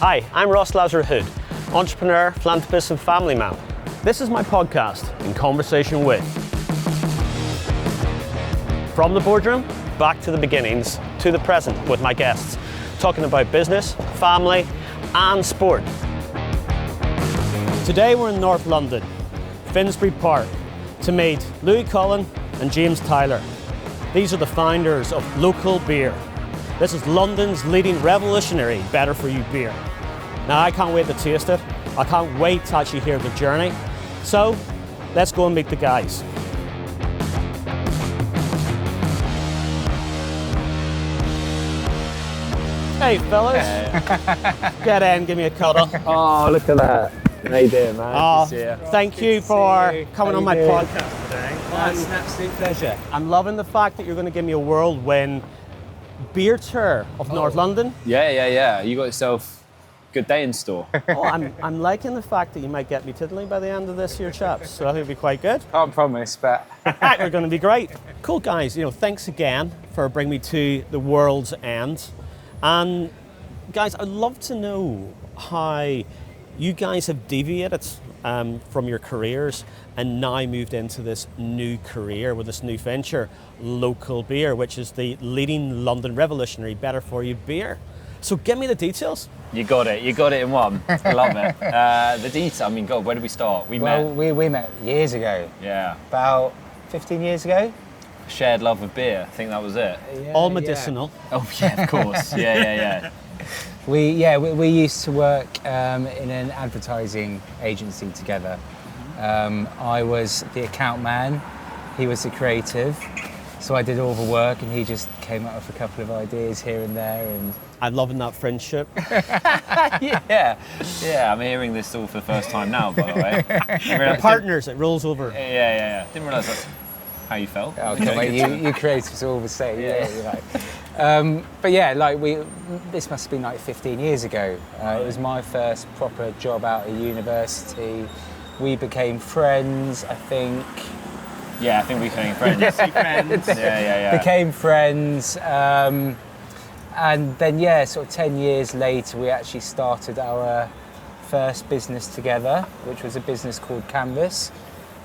Hi, I'm Lazaroo-Hood, entrepreneur, philanthropist and family man. This is my podcast, In Conversation With. From the boardroom, back to the beginnings, to the present with my guests, talking about business, family and sport. Today we're in North London, Finsbury Park, to meet Collin and James Tyler. These are the founders of Local Beer. This is London's leading revolutionary better for you beer. Now I can't wait to taste it. I can't wait to actually hear the journey. So let's go and meet the guys. Hey fellas, get in, give me a cuddle. Oh, look at that. How you doing, man? Oh, thank you for coming on my podcast today. Oh, it's an absolute pleasure. I'm loving the fact that you're going to give me a whirlwind beer tour of North London. Yeah. You got yourself a good day in store. I'm liking the fact that you might get me to Italy by the end of this year, chaps. So I think it'll be quite good. Can't promise, but We're going to be great. Cool, guys. Thanks again for bringing me to the world's end. And guys, I'd love to know how you guys have deviated from your careers and now moved into this new career with this new venture, Local Beer, which is the leading London revolutionary better for you beer. So give me the details. you got it in one. I love it. The detail, God, where did we start? We met years ago. Yeah. About 15 years ago. Shared love of beer, I think that was it. All medicinal. Yeah. Oh yeah, of course. Yeah. We used to work in an advertising agency together. I was the account man, he was the creative, so I did all the work and he just came up with a couple of ideas here and there. And I'm loving that friendship. Yeah, I'm hearing this all for the first time now, by the way. We're partners, it rolls over. Yeah. Didn't realise that's how you felt. Okay, you creatives all the same. But yeah, this must have been like 15 years ago. It was my first proper job out of university. We became friends, I think. Yeah, I think we became friends. Yeah. Became friends. And then, sort of 10 years later, we actually started our first business together, which was a business called Canvas.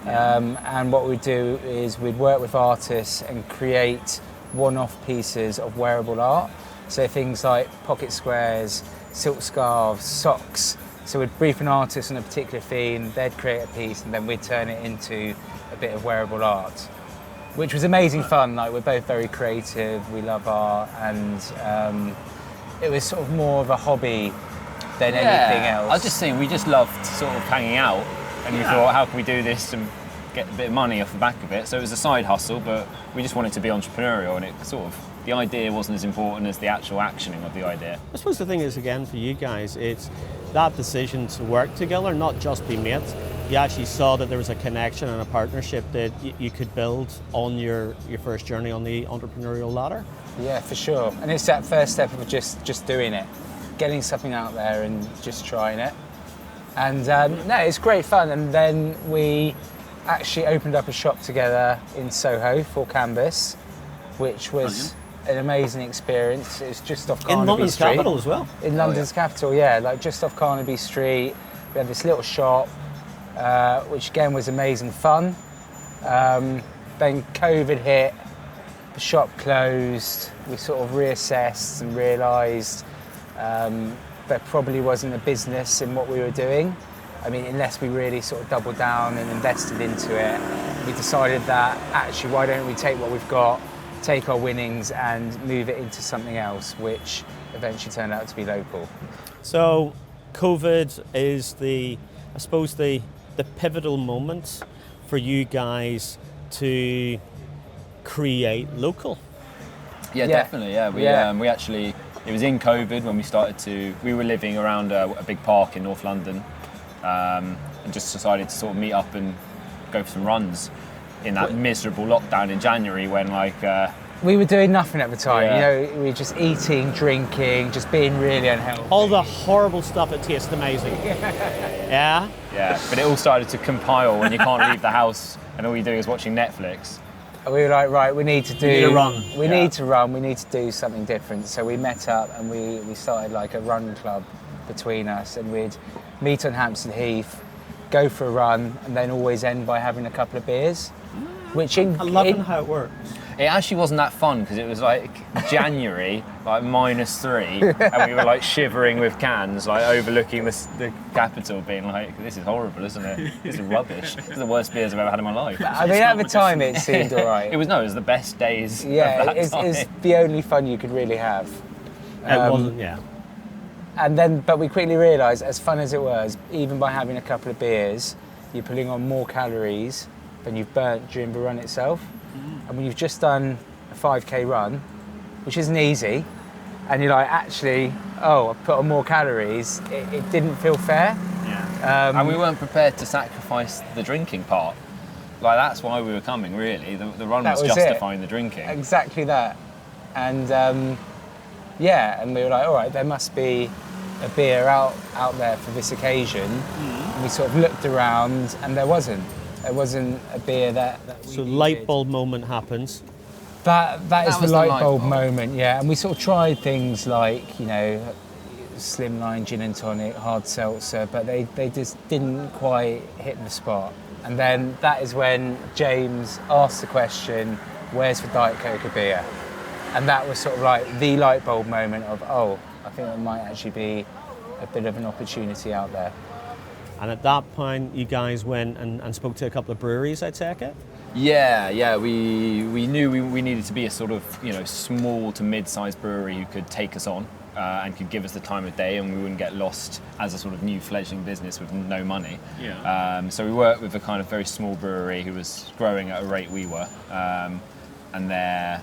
And what we'd do is we'd work with artists and create one-off pieces of wearable art. So things like pocket squares, silk scarves, socks. So we'd brief an artist on a particular theme, they'd create a piece and then we'd turn it into a bit of wearable art, which was amazing fun. We're both very creative, we love art, and it was sort of more of a hobby than anything else. I was just saying, we just loved sort of hanging out. And we thought, how can we do this and get a bit of money off the back of it? So it was a side hustle, but we just wanted to be entrepreneurial, and the idea wasn't as important as the actual actioning of the idea. I suppose the thing is, again, for you guys, it's that decision to work together, not just be mates. You actually saw that there was a connection and a partnership that you could build on your first journey on the entrepreneurial ladder. Yeah, for sure. And it's that first step of just doing it, getting something out there and just trying it. And it's great fun. And then we actually opened up a shop together in Soho for Canvas, which was an amazing experience. It's just off Carnaby Street. In London's capital as well? In London's capital, yeah. Just off Carnaby Street. We had this little shop, which again was amazing fun. Then COVID hit, the shop closed. We sort of reassessed and realised there probably wasn't a business in what we were doing. Unless we really sort of doubled down and invested into it. We decided that actually, why don't we take what we've got, take our winnings and move it into something else, which eventually turned out to be Local. So COVID is the pivotal moment for you guys to create Local. Yeah, definitely. Yeah, we actually. It was in COVID when we were living around a big park in North London, and just decided to sort of meet up and go for some runs in that miserable lockdown in January when we were doing nothing at the time. We were just eating, drinking, just being really unhealthy. All the horrible stuff that tastes amazing. Yeah, but it all started to compile when you can't leave the house and all you do is watching Netflix. And we were like, right, we need to do. We need to run. We need to run. We need to do something different. So we met up and we started like a run club between us, and we'd meet on Hampstead Heath, go for a run, and then always end by having a couple of beers. Which I love how it works. It actually wasn't that fun because it was like January, like -3, and we were like shivering with cans, like overlooking the capital, being like, "This is horrible, isn't it? This is rubbish. This is the worst beers I've ever had in my life." I mean, at the time it seemed all right. It was the best days. Yeah, of that it's time. the only fun you could really have. It wasn't, yeah. And then, but we quickly realised, as fun as it was, even by having a couple of beers, you're putting on more calories than you've burnt during the run itself. And when you've just done a 5k run, which isn't easy, and you're like, actually, oh, I've put on more calories, it didn't feel fair. Yeah. And we weren't prepared to sacrifice the drinking part. Like, that's why we were coming, really. The run was justifying the drinking. Exactly that. And yeah, and we were like, all right, there must be a beer out there for this occasion. And we sort of looked around, and there wasn't. There wasn't a beer that we So needed. light bulb moment happens. That is the was the light light bulb bulb. moment, yeah. And we sort of tried things like, slimline gin and tonic, hard seltzer, but they just didn't quite hit the spot. And then that is when James asked the question, where's the Diet Coke beer? And that was sort of like the light bulb moment of, oh, I think there might actually be a bit of an opportunity out there. And at that point, you guys went and spoke to a couple of breweries, I take it? Yeah. We knew we needed to be a sort of small to mid-sized brewery who could take us on and could give us the time of day, and we wouldn't get lost as a sort of new fledgling business with no money. Yeah. So we worked with a kind of very small brewery who was growing at a rate we were, and their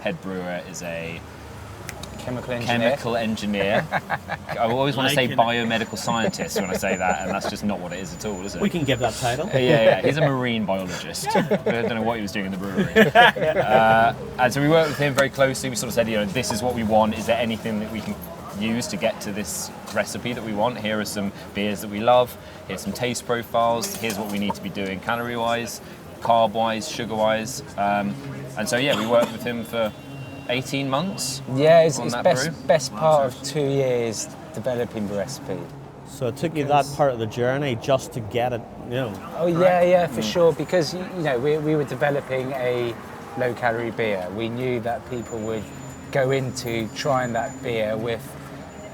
head brewer is a Chemical engineer. I always want to say Like biomedical scientist when I say that, and that's just not what it is at all, is it? We can give that title. Yeah. He's a marine biologist. I don't know what he was doing in the brewery. And so we worked with him very closely. We sort of said, this is what we want. Is there anything that we can use to get to this recipe that we want? Here are some beers that we love. Here's some taste profiles. Here's what we need to be doing calorie-wise, carb-wise, sugar-wise. And so, we worked with him for 18 months. Yeah, it's on that best part of 2 years developing the recipe. So it took you that part of the journey just to get it, Oh yeah, for sure. Because we were developing a low-calorie beer. We knew that people would go into trying that beer with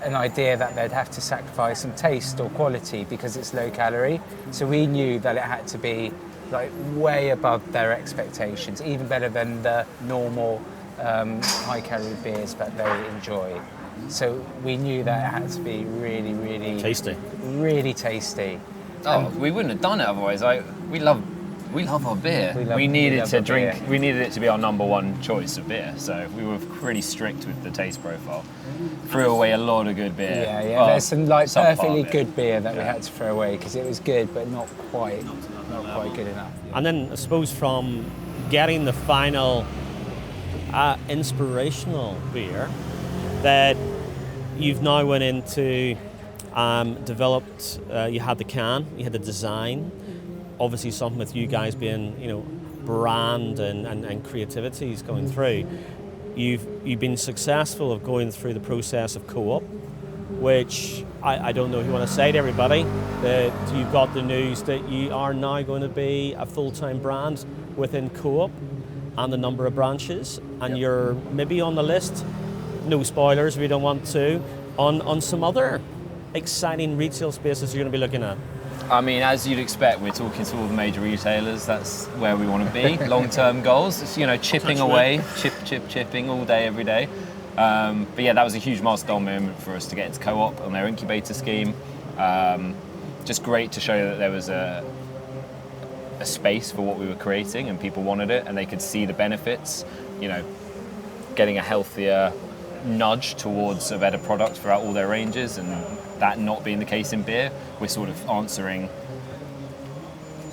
an idea that they'd have to sacrifice some taste or quality because it's low-calorie. So we knew that it had to be like way above their expectations, even better than the normal high-calorie beers that they enjoy. So we knew that it had to be really, really tasty. Really tasty. Oh, we wouldn't have done it otherwise. We love our beer. We needed it to be our number one choice of beer. So we were pretty strict with the taste profile. Threw away a lot of good beer. Yeah. Well, There's some subpar perfectly beer. good beer that we had to throw away because it was good, but not quite good enough. And then I suppose from getting the final inspirational beer that you've now went into, developed, you had the can, you had the design, obviously something with you guys being, brand and creativity is going through. You've been successful of going through the process of co-op, which I don't know if you want to say to everybody that you've got the news that you are now going to be a full-time brand within co-op and the number of branches, and you're maybe on the list, no spoilers if you don't want to, on some other exciting retail spaces you're going to be looking at. I mean, as you'd expect, we're talking to all the major retailers. That's where we want to be. Long-term goals. It's, chipping away, chipping all day, every day. But yeah, that was a huge milestone moment for us to get into co-op on their incubator scheme. Just great to show that there was a space for what we were creating and people wanted it and they could see the benefits. Getting a healthier nudge towards a better product throughout all their ranges, and that not being the case in beer, we're sort of answering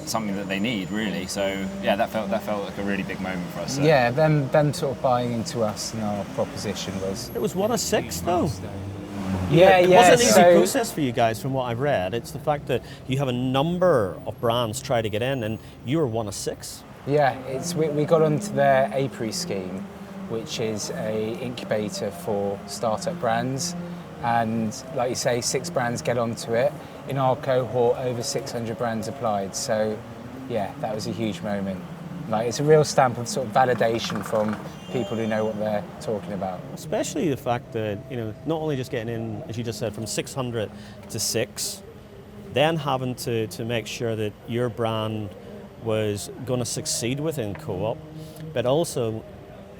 something that they need, really. So yeah, that felt like a really big moment for us. Yeah, them sort of buying into us and our proposition was. It was 1 of 6 though. Yeah. It wasn't an easy so- process for you guys from what I've read. It's the fact that you have a number of brands try to get in and you were 1 of 6. Yeah, we got onto their apiary scheme, which is a incubator for startup brands, and like you say, 6 brands get onto it. In our cohort, over 600 brands applied. So, yeah, that was a huge moment. Like, it's a real stamp of sort of validation from people who know what they're talking about. Especially the fact that, not only just getting in, as you just said, from 600 to 6, then having to make sure that your brand was going to succeed within Co-op, but also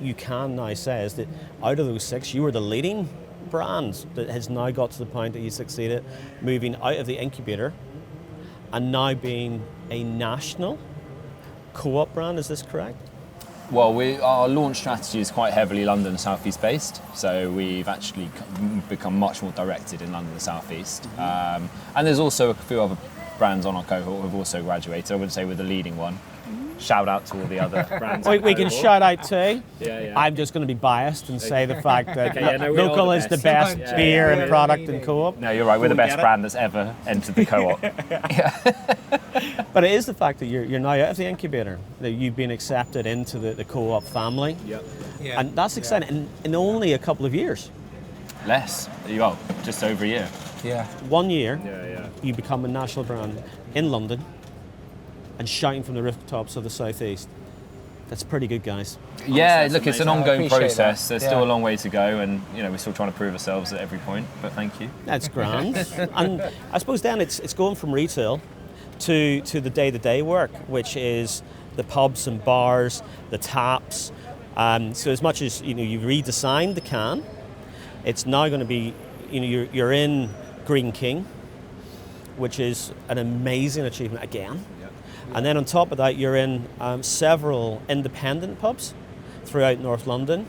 you can now say is that out of those 6, you were the leading brand that has now got to the point that you succeeded moving out of the incubator and now being a national Co-op brand. Is this correct? Well, our launch strategy is quite heavily London South East based, so we've actually become much more directed in London South East. And there's also a few other brands on our cohort who have also graduated. I would say we're the leading one. Shout out to all the other brands. We can shout out too. Yeah. I'm just going to be biased and say the fact that local is the best Yeah, beer yeah, and product in Co-op. No, you're right. We're the best brand that's ever entered the co-op. But it is the fact that you're now out of the incubator, that you've been accepted into the Co-op family. Yep. Yeah. And that's exciting in only a couple of years. Less. Well, just over a year. Yeah. 1 year, Yeah. you become a national brand in London and shouting from the rooftops of the southeast. That's pretty good, guys. Yeah, look, it's an amazing. I ongoing appreciate process. that. There's Yeah. still a long way to go, and we're still trying to prove ourselves at every point. But thank you. That's grand. And I suppose then it's going from retail to the day-to-day work, which is the pubs and bars, the taps. So as much as you've redesigned the can, it's now going to be you're in Green King, which is an amazing achievement again. And then on top of that, you're in several independent pubs throughout North London.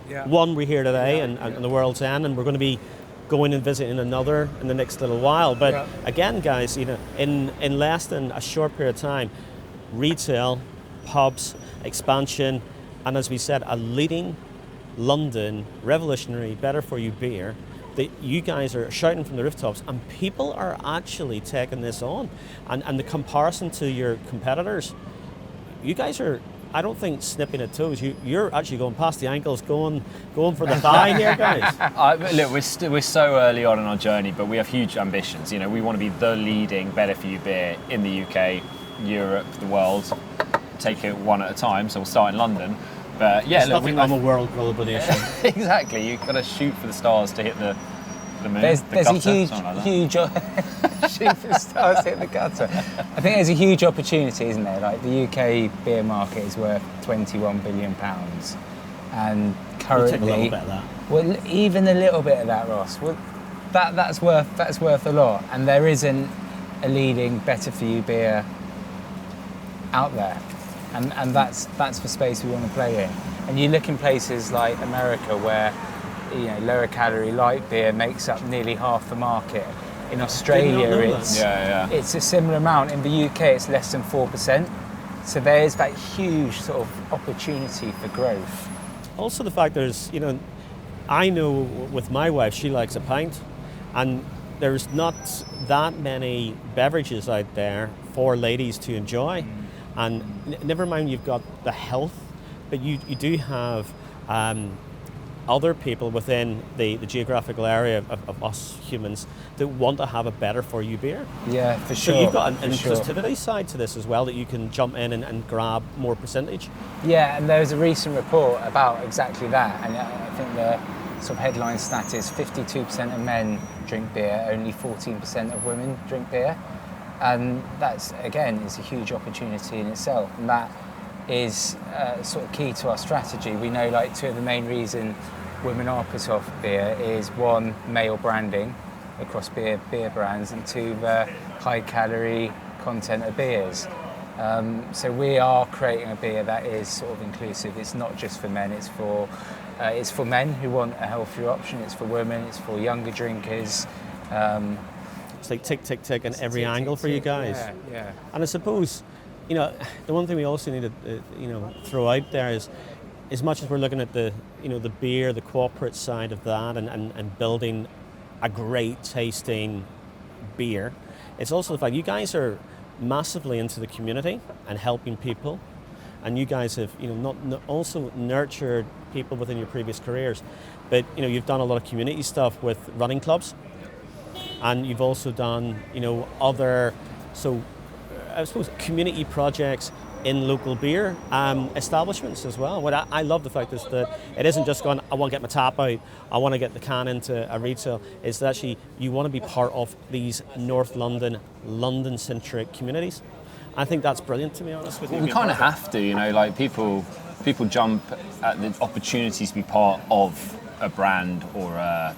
Yeah. One we're here today and the World's End, and we're going to be going and visiting another in the next little while. But again, guys, in less than a short period of time, retail, pubs, expansion, and as we said, a leading London revolutionary better for you beer that you guys are shouting from the rooftops, and people are actually taking this on. And the comparison to your competitors, you guys are, I don't think, snipping at toes. You're actually going past the ankles, going for the thigh here, guys. Look, we're so early on in our journey, but we have huge ambitions. We want to be the leading better for you beer in the UK, Europe, the world. Take it one at a time. So we'll start in London. But yeah, It's nothing on a world collaboration. Exactly. You've got to shoot for the stars to hit the moon. There's gutter, a huge shoot for the stars, hit the gutter. I think there's a huge opportunity, isn't there? Like, the UK beer market is worth £21 billion, and currently, We'll take a little bit of that. Well, even a little bit of that, Ross. Well, that's worth a lot, and there isn't a leading better for you beer out there. And that's the space we want to play in. And you look in places like America where lower calorie light beer makes up nearly half the market. In Australia, it's a similar amount. In the UK, it's less than 4%. So there's that huge sort of opportunity for growth. Also the fact there's, I know with my wife, she likes a pint, and there's not that many beverages out there for ladies to enjoy. And never mind you've got the health, but you do have other people within the geographical area of us humans that want to have a better for you beer. Yeah, for sure. So you've got an inclusivity side to this as well, that you can jump in and grab more percentage. Yeah, and there was a recent report about exactly that, and I think the sort of headline stat is 52% of men drink beer, only 14% of women drink beer. And that's, again, is a huge opportunity in itself. And that is sort of key to our strategy. We know, like, two of the main reasons women are put off beer is, one, male branding across beer brands, and two, the high calorie content of beers. So we are creating a beer that is sort of inclusive. It's not just for men, it's for men who want a healthier option, it's for women, it's for younger drinkers. It's like tick, tick, tick in every angle for you guys. Yeah. And I suppose, the one thing we also need to, throw out there is, as much as we're looking at the beer, the corporate side of that, and building a great tasting beer, it's also the fact you guys are massively into the community and helping people. and you guys have, not also nurtured people within your previous careers, but you've done a lot of community stuff with running clubs, and you've also done, other, so I suppose community projects in local beer establishments as well. What I love the fact is that it isn't just going, I want to get my tap out, I want to get the can into a retail. It's that actually you want to be part of these North London, London-centric communities. I think that's brilliant, to be honest with you. We kind of have to, like people jump at the opportunities to be part of a brand or a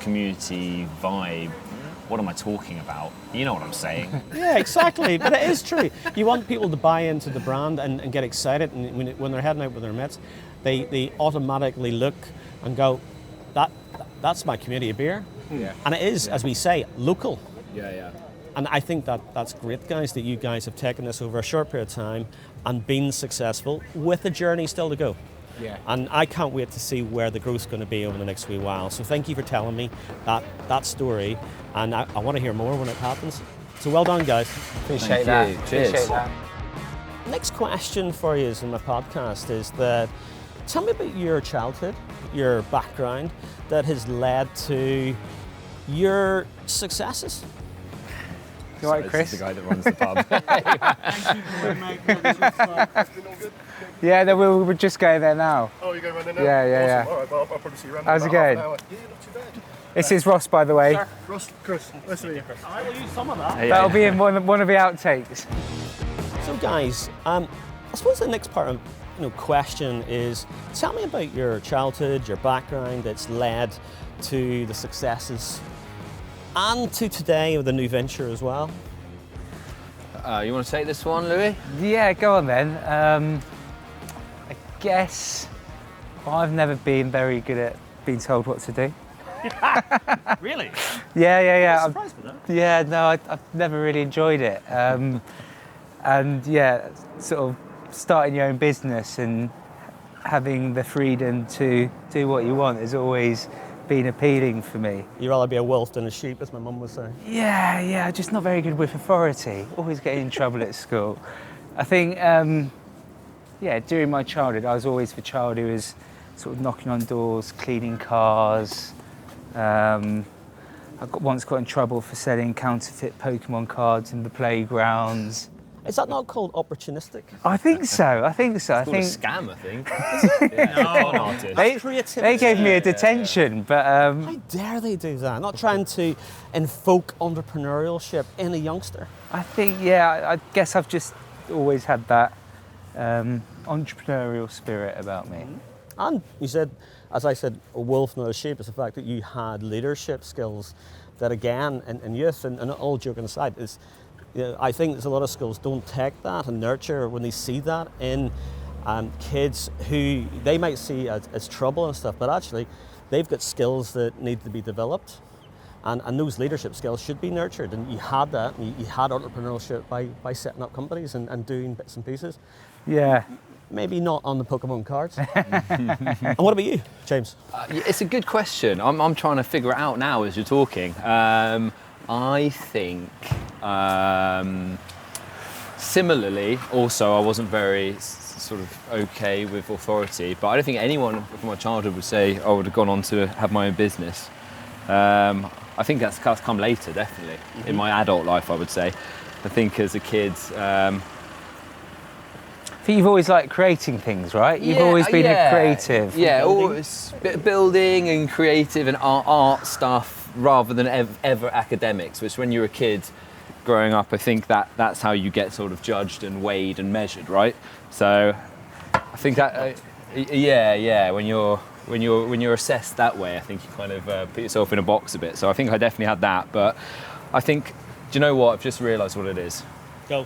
community vibe. What am I talking about? You know what I'm saying. Yeah, exactly. But it is true. You want people to buy into the brand and get excited. And when they're heading out with their mates, they automatically look and go, that's my community of beer. Yeah. And it is, as we say, local. Yeah. And I think that's great, guys, that you guys have taken this over a short period of time and been successful with a journey still to go. Yeah. And I can't wait to see where the growth's going to be over the next wee while. So thank you for telling me that story, and I want to hear more when it happens. So well done, guys. Appreciate Thank that. you. Cheers. Appreciate that. Next question for you in my podcast is that, tell me about your childhood, your background that has led to your successes. You all right, Chris? This is the guy that runs the pub. Yeah, we're just going there now. Oh, you're going running now? Yeah. Awesome. All right, well, I'll probably see you around. How's in it about going? half an hour. Yeah, not too bad. This is Ross, by the way. Ross, Chris, nice to meet you, Chris. I will use some of that. That'll be in one of the outtakes. So guys, I suppose the next part of question is, tell me about your childhood, your background that's led to the successes and to today with a new venture as well. You want to take this one, Louis? Yeah, go on then. I guess I've never been very good at being told what to do. Really? Yeah. I'm surprised with that. Yeah, no, I've never really enjoyed it. And yeah, sort of starting your own business and having the freedom to do what you want has always been appealing for me. You'd rather be a wolf than a sheep, as my mum would say. Yeah, just not very good with authority. Always getting in trouble at school. I think, during my childhood, I was always the child who was sort of knocking on doors, cleaning cars. I once got in trouble for selling counterfeit Pokemon cards in the playgrounds. Is that not called opportunistic? I think so. It's called a scam, I think. Con artist. They gave me a detention, but How dare they do that? Not trying to invoke entrepreneurship in a youngster. I think, I guess I've just always had that entrepreneurial spirit about me. And you said, as I said, a wolf, not a sheep, is the fact that you had leadership skills that, again, in youth, and all joking aside, is, I think there's a lot of schools don't take that and nurture when they see that in kids who they might see as trouble and stuff, but actually they've got skills that need to be developed, and those leadership skills should be nurtured, and you had that, and you had entrepreneurship by setting up companies and doing bits and pieces. Yeah. Maybe not on the Pokemon cards. And what about you, James? It's a good question. I'm trying to figure it out now as you're talking. I think, similarly, also I wasn't very sort of okay with authority, but I don't think anyone from my childhood would say I would have gone on to have my own business. I think that's come later, definitely, in my adult life, I would say. I think as a kid, I think you've always liked creating things, right? You've always been a creative. Yeah, always building and creative and art stuff rather than ever academics, which when you're a kid growing up, I think that's how you get sort of judged and weighed and measured, right? So I think that, when you're assessed that way, I think you kind of put yourself in a box a bit. So I think I definitely had that, but I think, do you know what? I've just realised what it is. Go.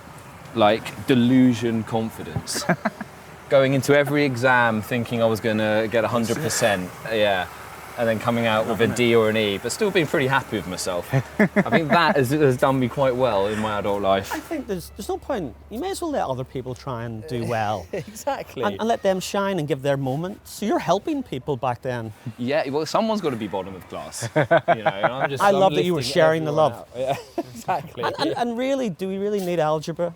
Like delusion confidence. Going into every exam thinking I was going to get 100%, and then coming out with a D or an E, but still being pretty happy with myself. I think that has done me quite well in my adult life. I think there's no point. You may as well let other people try and do well. Exactly. And let them shine and give their moment. So you're helping people back then. Yeah, well, someone's got to be bottom of class. And I love that you were sharing the love. Yeah, exactly. And really, do we really need algebra?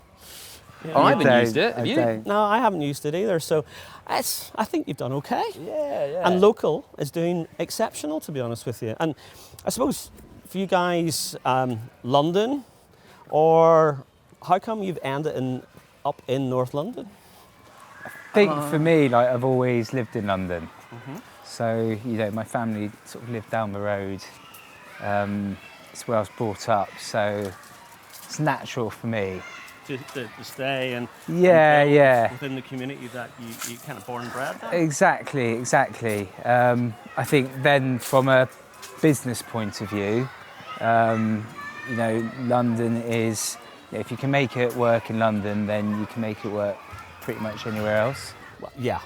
Oh, I You haven't used don't, it. Have I you? don't. No, I haven't used it either. So I think you've done okay. Yeah. And local is doing exceptional, to be honest with you. And I suppose for you guys, London, or how come you've ended up in North London? I think for me, like I've always lived in London. So, my family sort of lived down the road. It's where I was brought up, so it's natural for me. To stay and Yeah. within the community that you kind of born and bred there? Exactly. I think then from a business point of view, London is, if you can make it work in London, then you can make it work pretty much anywhere else. Well, yeah,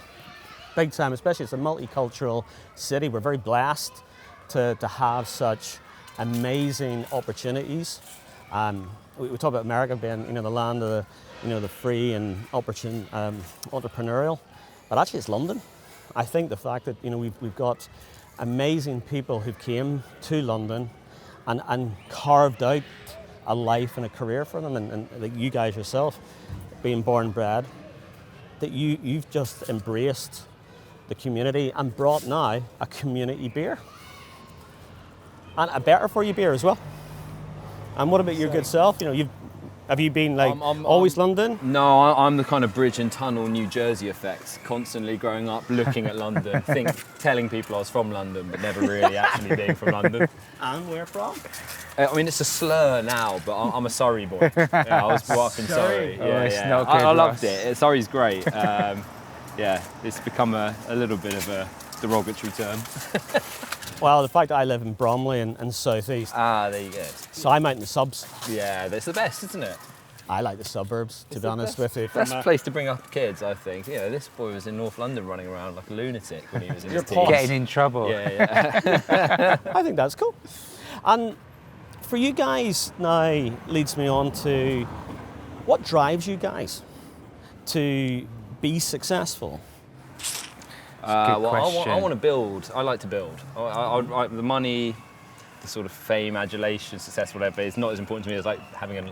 big time, especially it's a multicultural city. We're very blessed to have such amazing opportunities. We talk about America being, the land of the free and entrepreneurial, but actually it's London. I think the fact that we've got amazing people who came to London and carved out a life and a career for them, and like you guys yourself, being born and bred, that you've just embraced the community and brought now a community beer and a better for you beer as well. And what about your good self? Have you been always London? No, I'm the kind of bridge and tunnel New Jersey effect. Constantly growing up, looking at London, telling people I was from London, but never really actually being from London. And where from? It's a slur now, but I'm a Surrey boy. I was brought up in Surrey. It's not good, I loved Ross. it. Surrey's great. It's become a little bit of a derogatory term. Well, the fact that I live in Bromley and South East, There you go. so I'm out in the subs. Yeah, that's the best, isn't it? I like the suburbs, to be honest with you. Best place to bring up kids, I think. This boy was in North London running around like a lunatic when he was in his teens. Getting in trouble. Yeah. I think that's cool. And for you guys now leads me on to what drives you guys to be successful? Well, question. I want to build. I like to build. The money, the sort of fame, adulation, success, whatever, is not as important to me as like having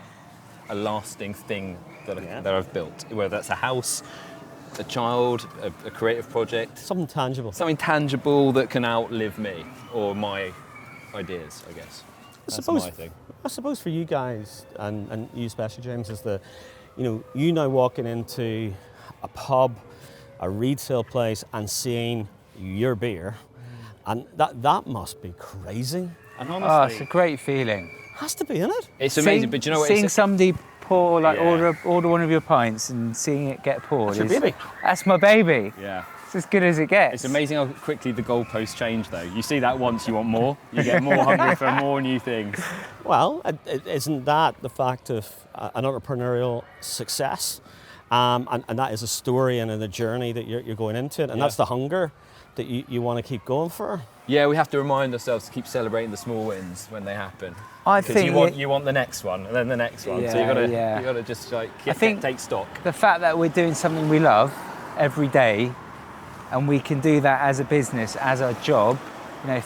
a lasting thing that I've built. Whether that's a house, a child, a creative project. Something tangible. Something tangible that can outlive me or my ideas, I guess. That's my thing. I suppose for you guys, and you especially, James, is you now walking into a pub, a retail place and seeing your beer, and that must be crazy. And honestly, it's a great feeling. Has to be, isn't it? It's amazing, but you know what? Seeing somebody pour, Yeah. order one of your pints and seeing it get poured. That's your baby. That's my baby. Yeah. It's as good as it gets. It's amazing how quickly the goalposts change, though. You see that once, you want more. You get more hungry for more new things. Well, isn't that the fact of an entrepreneurial success? And that is a story and a journey that you're going into it, and that's the hunger that you want to keep going for. Yeah, we have to remind ourselves to keep celebrating the small wins when they happen. I Because think you want the next one and then the next one. So Yeah, you got to just take stock. the fact that we're doing something we love every day, and we can do that as a business, as our job,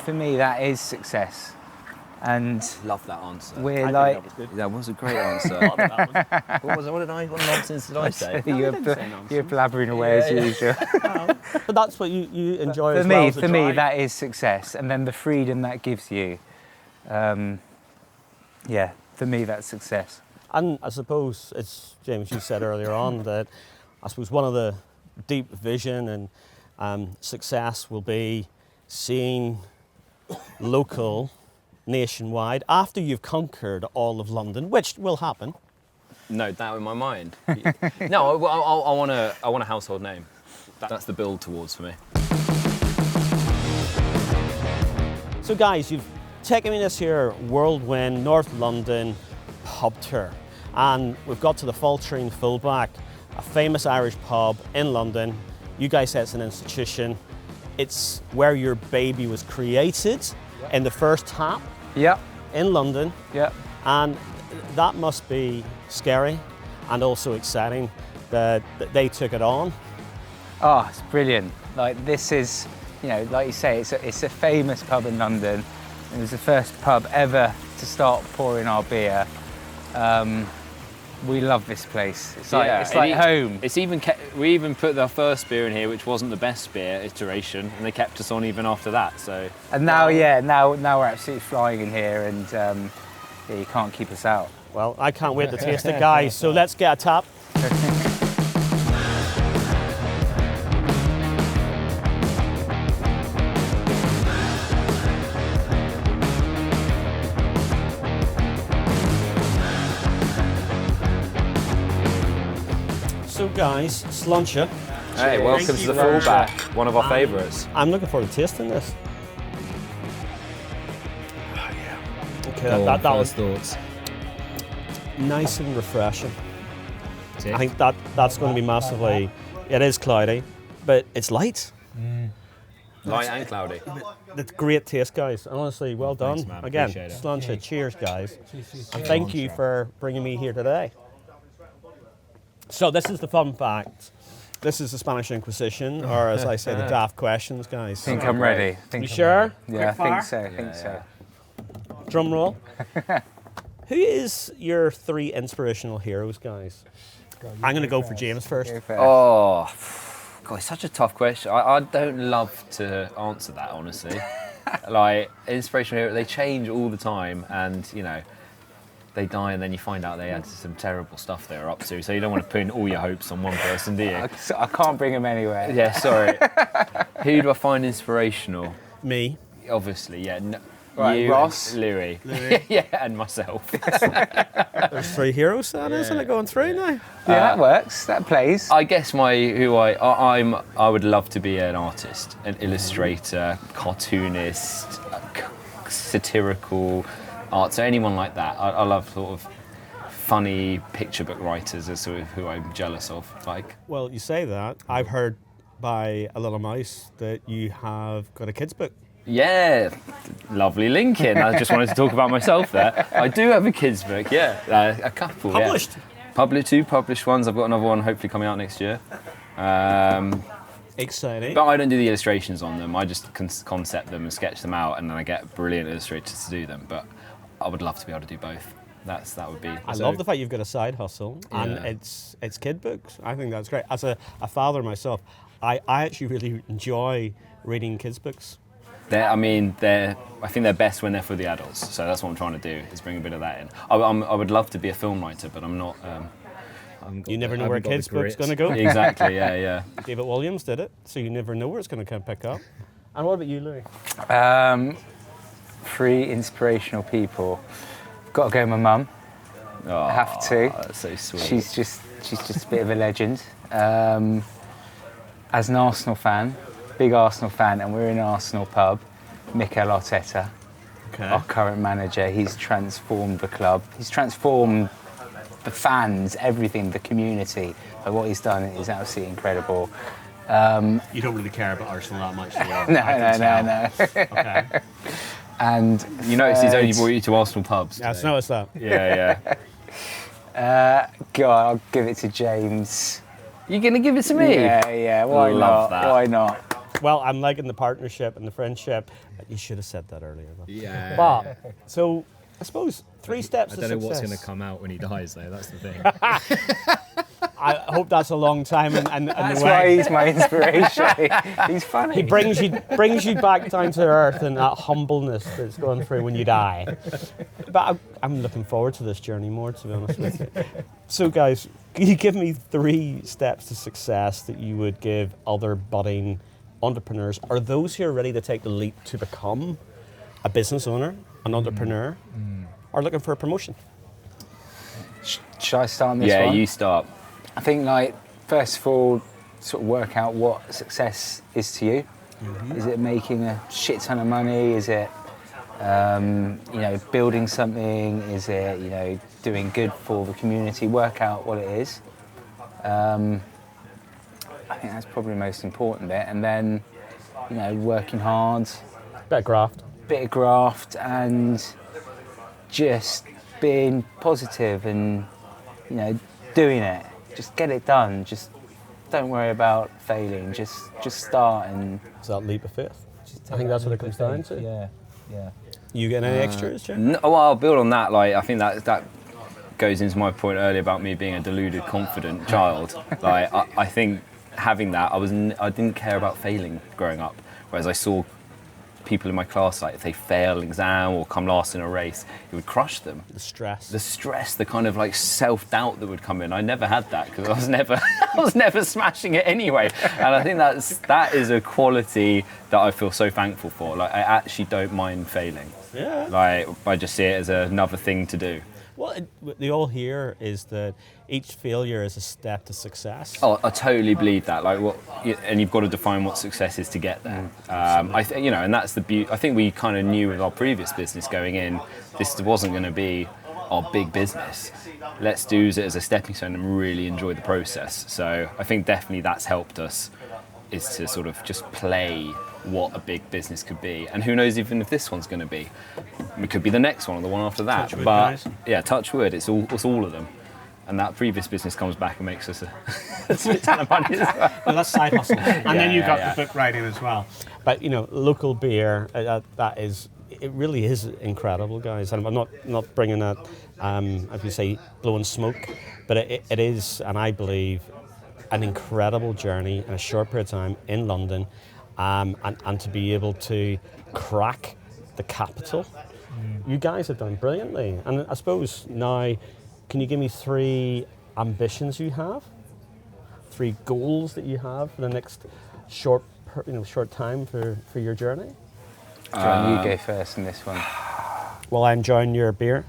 for me that is success. And Love that answer. we're I think like, that was good. That was a great answer. What nonsense did I say? you're blabbering away as usual. But that's what you enjoy For as well me, as the for me, drive. that is success, and then the freedom that gives you. For me, that's success. And I suppose, as James, you said earlier on, that I suppose one of the deep vision and success will be seeing local, nationwide, after you've conquered all of London, which will happen. No doubt in my mind. No, I want a household name. That's the build towards for me. So guys, you've taken me this here whirlwind North London pub tour, and we've got to the Faltrine Fullback, a famous Irish pub in London. You guys say it's an institution. It's where your baby was created in the first tap Yep, in London, yep. and that must be scary and also exciting that they took it on. Oh, it's brilliant. Like this is, like you say, it's a famous pub in London. It was the first pub ever to start pouring our beer. We love this place. It's Yeah, like home. It's even we even put the first beer in here, which wasn't the best beer iteration, and they kept us on even after that. So. And now, now we're absolutely flying in here, and you can't keep us out. Well, I can't wait to taste it, guys. So let's get a tap. So guys, Sluncher. Hey, welcome to the fullback, one of our favourites. I'm looking forward to tasting this. Okay, that was thoughts. nice and refreshing. I think that's going to be massively. It is cloudy, but it's light. Light and cloudy. It's great taste, guys. And honestly, well done. Thanks, man. Again, Appreciate it. Sluncher, cheers, guys. And thank you for bringing me here today. So this is the fun fact. This is the Spanish Inquisition, or as I say, the daft questions, guys. I think I'm ready. You sure? Yeah, I Quick think fire? so. I think so. Drum roll. Who is your 3 inspirational heroes, guys? I'm going to go for James first. Go first. Oh, God, it's such a tough question. I don't love to answer that, honestly. Like, inspirational heroes, they change all the time, and, you know, they die and then you find out they had some terrible stuff they were up to, so you don't want to put in all your hopes on one person, do you? I can't bring them anywhere. Yeah, sorry. Who do I find inspirational? Me. Obviously, yeah. Right, you, Ross. Louis. Yeah, and myself. There's 3 heroes then, isn't it, going through now? Yeah, that works. That plays. I guess I would love to be an artist, an illustrator, cartoonist, satirical art, so anyone like that. I love sort of funny picture book writers is sort of who I'm jealous of. Like, Well, you say that. I've heard by a little mouse that you have got a kids book. yeah, lovely Lincoln. I just wanted to talk about myself there. I do have a kids book, yeah, a couple. Published? Yeah. 2 published ones. I've got another one hopefully coming out next year. Exciting. But I don't do the illustrations on them. I just concept them and sketch them out, and then I get brilliant illustrators to do them. But I would love to be able to do both. That would be. I love the fact you've got a side hustle, and it's kid books. I think that's great. As a father myself, I actually really enjoy reading kids books. I think they're best when they're for the adults. So that's what I'm trying to do, is bring a bit of that in. I would love to be a film writer, but I'm not. You never know where a kid's book's going to go. Exactly, yeah. David Williams did it, so you never know where it's going to pick up. And what about you, Louis? 3 inspirational people. Got to go with my mum. Oh, I have to. That's so sweet. She's just a bit of a legend. As an Arsenal fan, big Arsenal fan, and we're in an Arsenal pub. Mikel Arteta, our current manager, he's transformed the club. He's transformed the fans, everything, the community. But what he's done is absolutely incredible. You don't really care about Arsenal that much, do you? No. Okay. And You notice he's only brought you to Arsenal pubs. Yeah, I noticed that. Yeah. God, I'll give it to James. You're gonna give it to me? Yeah. Why Love not? that. Why not? Well, I'm liking the partnership and the friendship. You should have said that earlier. Though. Yeah. But, so, I suppose 3 steps I to don't know success. what's going to come out when he dies, though. That's the thing. I hope that's a long time and That's the why way. he's my inspiration. He's funny. He brings you back down to earth and that humbleness that's going through when you die. But I'm looking forward to this journey more, to be honest with you. So, guys, can you give me 3 steps to success that you would give other budding entrepreneurs or those who are ready to take the leap to become a business owner, an entrepreneur, or looking for a promotion? Should I start on this Yeah, one? you start. I think, like, first of all, sort of work out what success is to you. Is it making a shit ton of money? Is it, building something? Is it, doing good for the community? Work out what it is. I think that's probably the most important bit. And then, working hard, Bit of graft. bit of graft, and just being positive and, doing it. Just get it done. Just don't worry about failing. Just start and. Is that leap of faith? I think that's what it comes down to. Yeah. You getting any extras, Jim? No, well, I'll build on that. Like, I think that goes into my point earlier about me being a deluded, confident child. Like I think having that, I didn't care about failing growing up, whereas I saw people in my class, like if they fail an exam or come last in a race, it would crush them. The stress, The kind of like self-doubt that would come in. I never had that because I was never smashing it anyway. And I think that is a quality that I feel so thankful for. Like I actually don't mind failing. Yeah. Like I just see it as another thing to do. Well, the all here is that each failure is a step to success. Oh, I totally believe that. Like, and you've got to define what success is to get there. And that's the beauty. I think we kind of knew with our previous business going in, this wasn't going to be our big business. Let's use it as a stepping stone and really enjoy the process. So I think definitely that's helped us, is to sort of just play what a big business could be, and who knows even if this one's going to be. It could be the next one or the one after that. Touch wood, but guys. yeah, touch wood. It's all of them, and that previous business comes back and makes us a ton of money as well. Well, that's side hustle. And then you've got the book writing as well. But local beer, it really is incredible, guys. And I'm not bringing that, as you say, blowing smoke, but it is, and I believe, an incredible journey in a short period of time in London, and to be able to crack the capital. You guys have done brilliantly. And I suppose now, can you give me 3 ambitions you have? 3 goals that you have for the next short time for your journey? John, you go first in this one. Well, I'm enjoying your beer.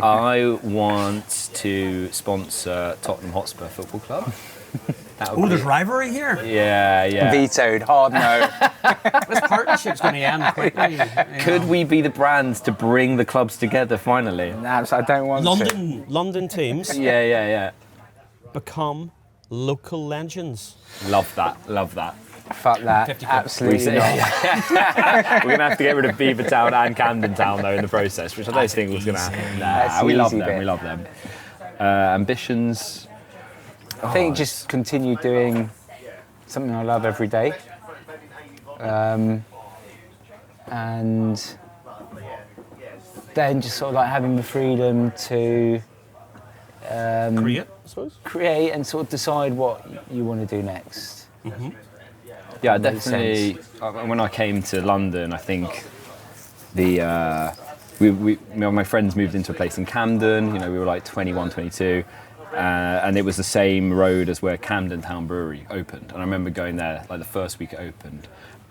I want to sponsor Tottenham Hotspur Football Club. Oh, there's rivalry here. Yeah. Vetoed, hard no. This partnership's going to end quickly. Could we be the brand to bring the clubs together finally? No, I don't want to. London teams Yeah. become local legends. Love that. Fuck that. 50 quid. Absolutely not. We're going to have to get rid of Beavertown and Camden Town, though, in the process, which I don't think was going to happen. That's the We love easy them. bit. We love them. Ambitions. I think just continue doing something I love every day. And then just sort of like having the freedom to Create, I suppose. create and sort of decide what you want to do next. Yeah, Makes definitely. When I came to London, I think my friends moved into a place in Camden. We were like 21, 22. And it was the same road as where Camden Town Brewery opened. And I remember going there like the first week it opened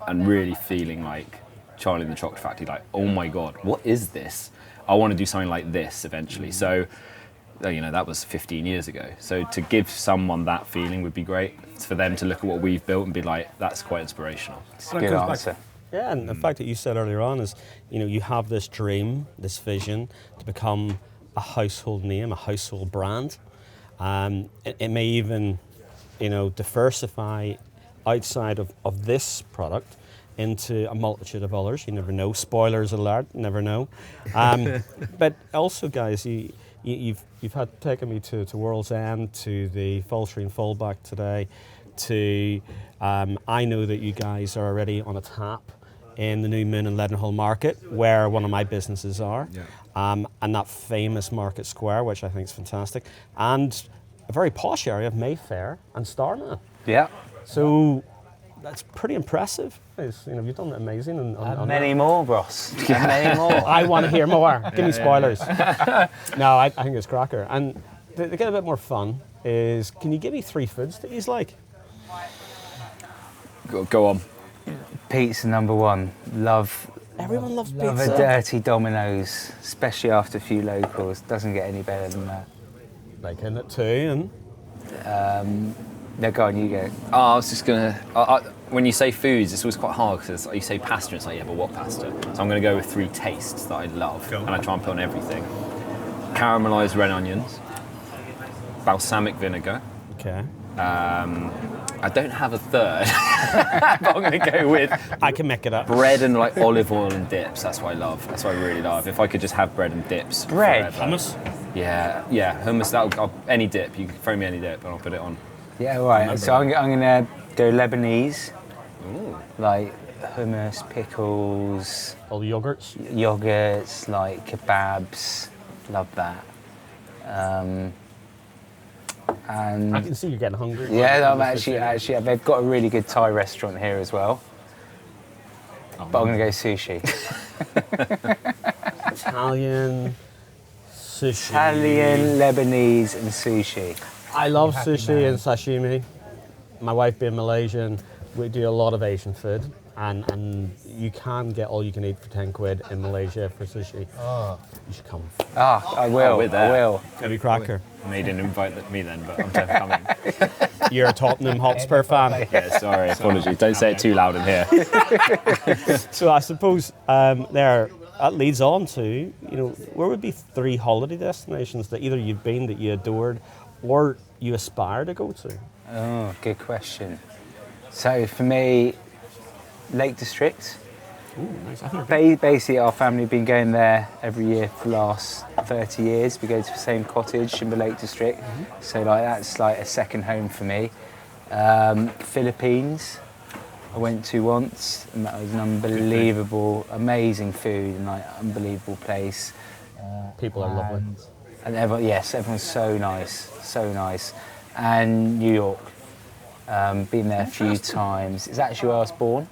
and really feeling like Charlie and the Chocolate Factory, like, oh my God, what is this? I want to do something like this eventually. So, that was 15 years ago. So to give someone that feeling would be great. It's for them to look at what we've built and be like, that's quite inspirational. It's a good answer. Yeah, and the fact that you said earlier on is, you have this dream, this vision to become a household name, a household brand. It may even, diversify outside of this product into a multitude of others. You never know. Spoilers alert, never know. But also, guys, you've had taken me to World's End, to the Fall Street Fallback today, to I know that you guys are already on a tap in the New Moon and Leadenhall Market, where one of my businesses are. Yeah. And that famous Market Square, which I think is fantastic, and a very posh area of Mayfair and Starman. Yeah. So that's pretty impressive. You've done amazing. On Many more, Ross. Many more. I want to hear more. Give me spoilers. No, I think it's cracker. And to get a bit more fun is, can you give me 3 foods that you like? Go on. Pizza number 1. Love Everyone loves a pizza. dirty Domino's, especially after a few locals. Doesn't get any better than that. Like in it too, and No, go on, you go. Oh, I was just gonna. When you say foods, it's always quite hard because you say pasta, it's like, yeah, but what pasta? So I'm gonna go with 3 tastes that I love, and I try and put on everything. Caramelized red onions, balsamic vinegar. okay. I don't have a third, but I'm gonna go with I can make it up. bread and like olive oil and dips. That's what I love. That's what I really love. If I could just have bread and dips. Bread? forever. Hummus. Yeah, hummus. Any dip. You can throw me any dip, and I'll put it on. Yeah, right. So I'm going to go Lebanese. Ooh. Like hummus, pickles, All the yogurts. yogurts, like kebabs. Love that. And I can see you're getting hungry. yeah, I'm actually, they've got a really good Thai restaurant here as well. But I'm going to go sushi. Italian, sushi. Italian, Lebanese, and sushi. I love Happy sushi man. and sashimi. My wife being Malaysian, we do a lot of Asian food, and you can get all you can eat for 10 quid in Malaysia for sushi. Oh. You should come. I will. with I that. will. Heavy cracker. And they didn't invite me then, but I'm definitely coming. You're a Tottenham Hotspur fan. Yeah, sorry, apologies. Don't say it too loud in here. So I suppose that leads on to, where would be 3 holiday destinations that either you've been that you adored or you aspire to go to? Oh, good question. So for me, Lake District. Ooh, nice. I think Basically, our family have been going there every year for the last 30 years. We go to the same cottage in the Lake District. So that's like a second home for me. Philippines, I went to once, and that was an unbelievable, amazing food and like unbelievable place. people are lovely. And everyone's so nice. And New York, been there a few times. It's actually where I was born.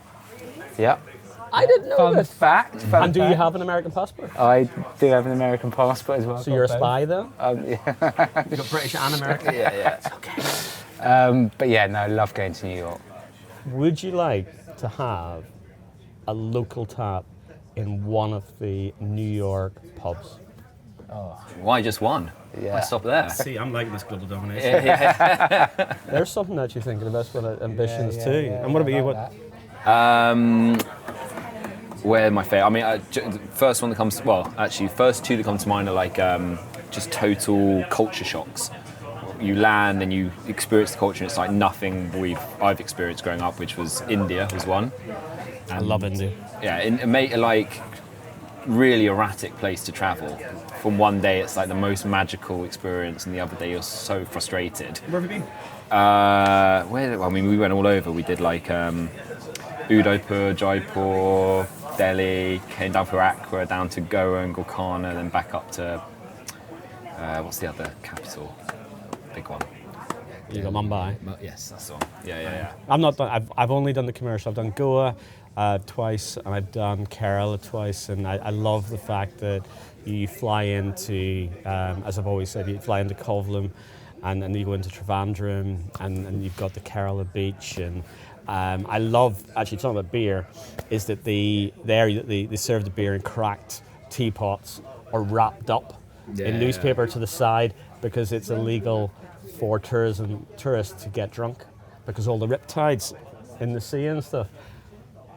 Yep. I didn't know Fun this. fact. And do you have an American passport? I do have an American passport as well. So you're a spy then? Yeah. You've got British and American? Yeah. It's okay. But yeah, no, I love going to New York. Would you like to have a local tap in one of the New York pubs? Why just one? Yeah. Why stop there? See, I'm liking this global domination. There's something that you're thinking about with ambitions Yeah, too. And what about you? like that. Where my favorite? I mean, the first one that comes. Well, actually, first two that come to mind are like just total culture shocks. You land and you experience the culture, and it's like nothing I've experienced growing up, which was India was one. I love India. Yeah, like really erratic place to travel. From one day, it's like the most magical experience, and the other day you're so frustrated. Where have you been? We went all over. We did like Udaipur, Jaipur, Delhi, came down for Accra, down to Goa and Golconda, then back up to what's the other capital? Big one. You got Mumbai. Yes, that's the one. Yeah. I'm not done. I've only done the commercial. I've done Goa twice, and I've done Kerala twice, and I love the fact that you fly into, as I've always said, you fly into Kovalam, and then you go into Trivandrum, and you've got the Kerala beach, and I love, actually talking about beer, is that they serve the beer in cracked teapots or wrapped up in newspaper to the side because it's illegal for tourists to get drunk because all the riptides in the sea and stuff.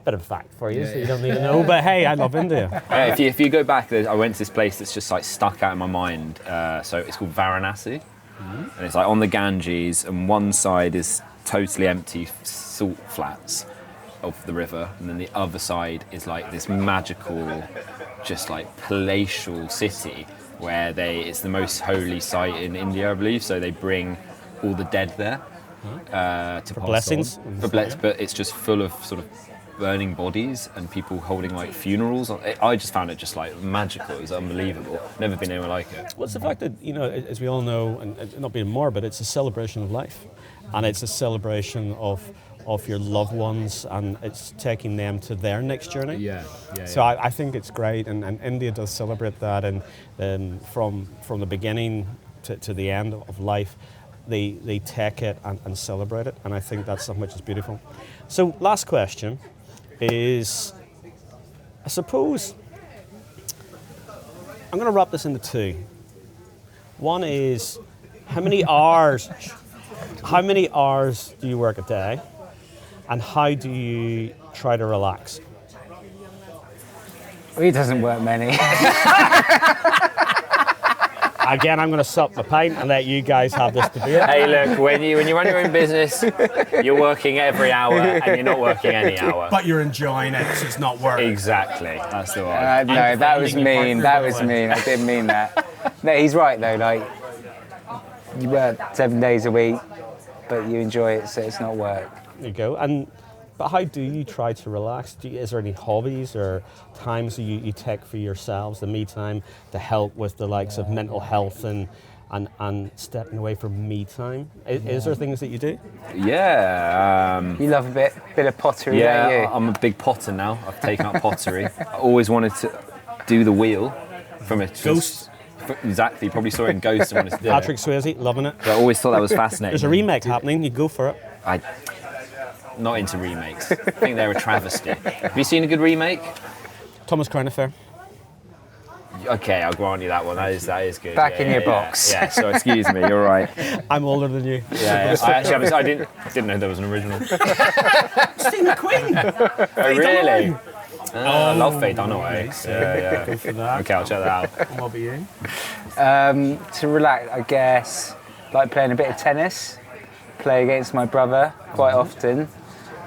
Bit of a fact for you, so you don't need to know. But hey, I love India. Yeah, if you go back, I went to this place that's just like stuck out in my mind. So it's called Varanasi, and it's like on the Ganges, and one side is totally empty salt flats of the river, and then the other side is like this magical, just like palatial city where it's the most holy site in India, I believe. So they bring all the dead there to pass blessings. on. But it's just full of sort of burning bodies and people holding like funerals. I just found it just like magical. It was unbelievable. Never been anywhere like it. What's the fact that, as we all know, and not being morbid, it's a celebration of life, and it's a celebration of your loved ones, and it's taking them to their next journey. Yeah. So I think it's great, and India does celebrate that, and from the beginning to the end of life, they take it and celebrate it, and I think that's something which is beautiful. So last question is, I suppose, I'm going to wrap this into two. One is, how many hours do you work a day, and how do you try to relax? He doesn't work many. Again, I'm going to sup my pint and let you guys have this debate. Hey, look, when you run your own business, you're working every hour and you're not working any hour. But you're enjoying it, so it's not work. Exactly, that's the one. No, that was defending your mean. partner, That by the was way. mean. I didn't mean that. No, he's right though. Like, you work 7 days a week, but you enjoy it, so it's not work. There you go. But how do you try to relax? Is there any hobbies or times that you take for yourselves, the me time, to help with the likes of mental health and and stepping away from me time. Is there things that you do? Yeah. You love a bit of pottery, Yeah, don't you? I'm a big potter now. I've taken up pottery. I always wanted to do the wheel from a Ghost. Exactly, probably saw it in Ghost and wanted to do Patrick it. Swayze, loving it. But I always thought that was fascinating. There's a remake happening. You go for it. I'm not into remakes. I think they're a travesty. Have you seen a good remake? Thomas Crown Affair. Okay, I'll grant you that one. That is good. Back in your box. Yeah, so excuse me, you're right. I'm older than you. Yeah, I didn't know there was an original. Steve McQueen. Oh, really? I love Faye Dunaway. Yeah. Go for that. Okay, I'll check that out. And what about you? To relax, I guess, like playing a bit of tennis. Play against my brother quite often.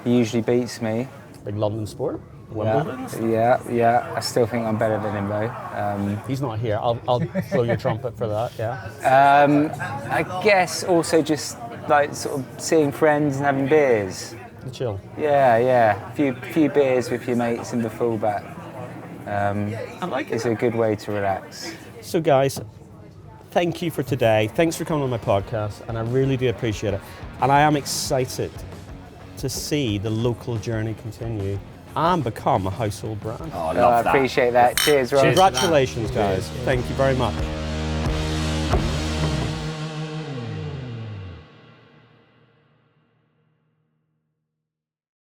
He usually beats me. Big London sport. Wimbledon. Yeah. I still think I'm better than him though. He's not here. I'll blow your trumpet for that. Yeah. I guess also just like sort of seeing friends and having beers. The chill. Yeah. Few beers with your mates in the fullback. I like it. It's a good way to relax. So guys, thank you for today. Thanks for coming on my podcast, and I really do appreciate it. And I am excited to see the local journey continue and become a household brand. Oh, I love I that. appreciate that. Cheers, Rob. Congratulations, guys. Thank you very much.